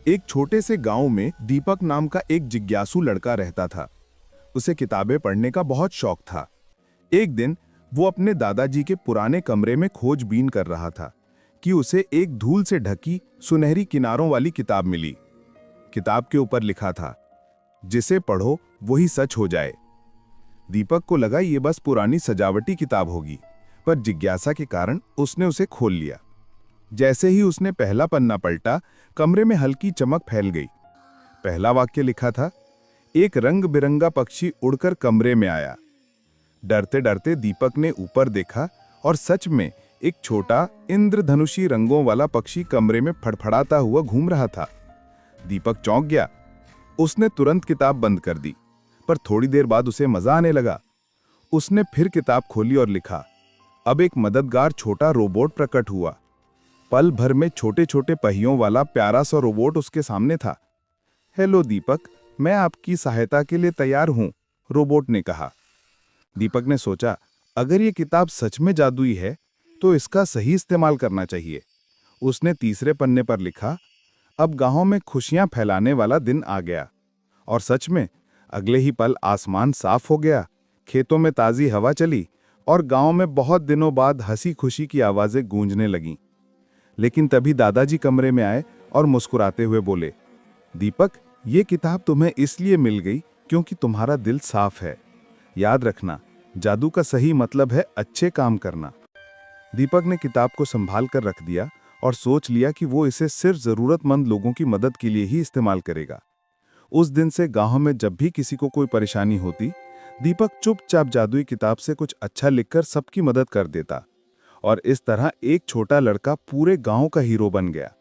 एक छोटे से गांव में दीपक नाम का एक जिज्ञासु लड़का रहता था। उसे किताबें पढ़ने का बहुत शौक था। एक दिन वो अपने दादाजी के पुराने कमरे में खोजबीन कर रहा था कि उसे एक धूल से ढकी सुनहरी किनारों वाली किताब मिली। किताब के ऊपर लिखा था, जिसे पढ़ो वही सच हो जाए। दीपक को लगा ये बस पुरानी सजावटी किताब होगी, पर जिज्ञासा के कारण उसने उसे खोल लिया। जैसे ही उसने पहला पन्ना पलटा, कमरे में हल्की चमक फैल गई। पहला वाक्य लिखा था, एक रंग बिरंगा पक्षी उड़कर कमरे में आया। डरते डरते दीपक ने ऊपर देखा और सच में एक छोटा इंद्रधनुषी रंगों वाला पक्षी कमरे में फड़फड़ाता हुआ घूम रहा था। दीपक चौंक गया। उसने तुरंत किताब बंद कर दी, पर थोड़ी देर बाद उसे मजा आने लगा। उसने फिर किताब खोली और लिखा। अब एक मददगार छोटा रोबोट प्रकट हुआ। पल भर में छोटे छोटे पहियों वाला प्यारा सा रोबोट उसके सामने था। हेलो दीपक, मैं आपकी सहायता के लिए तैयार हूं, रोबोट ने कहा। दीपक ने सोचा, अगर ये किताब सच में जादुई है तो इसका सही इस्तेमाल करना चाहिए। उसने तीसरे पन्ने पर लिखा, अब गांव में खुशियां फैलाने वाला दिन आ गया। और सच में अगले ही पल आसमान साफ हो गया, खेतों में ताजी हवा चली और गांव में बहुत दिनों बाद हंसी खुशी की आवाजें गूंजने लगीं। लेकिन तभी दादाजी कमरे में आए और मुस्कुराते हुए बोले, दीपक, ये किताब तुम्हें इसलिए मिल गई क्योंकि तुम्हारा दिल साफ है। याद रखना, जादू का सही मतलब है अच्छे काम करना। दीपक ने किताब को संभाल कर रख दिया और सोच लिया कि वो इसे सिर्फ जरूरतमंद लोगों की मदद के लिए ही इस्तेमाल करेगा। उस दिन से गांव में जब भी किसी को कोई परेशानी होती, दीपक चुपचाप जादुई किताब से कुछ अच्छा लिखकर सबकी मदद कर देता। और इस तरह एक छोटा लड़का पूरे गांव का हीरो बन गया।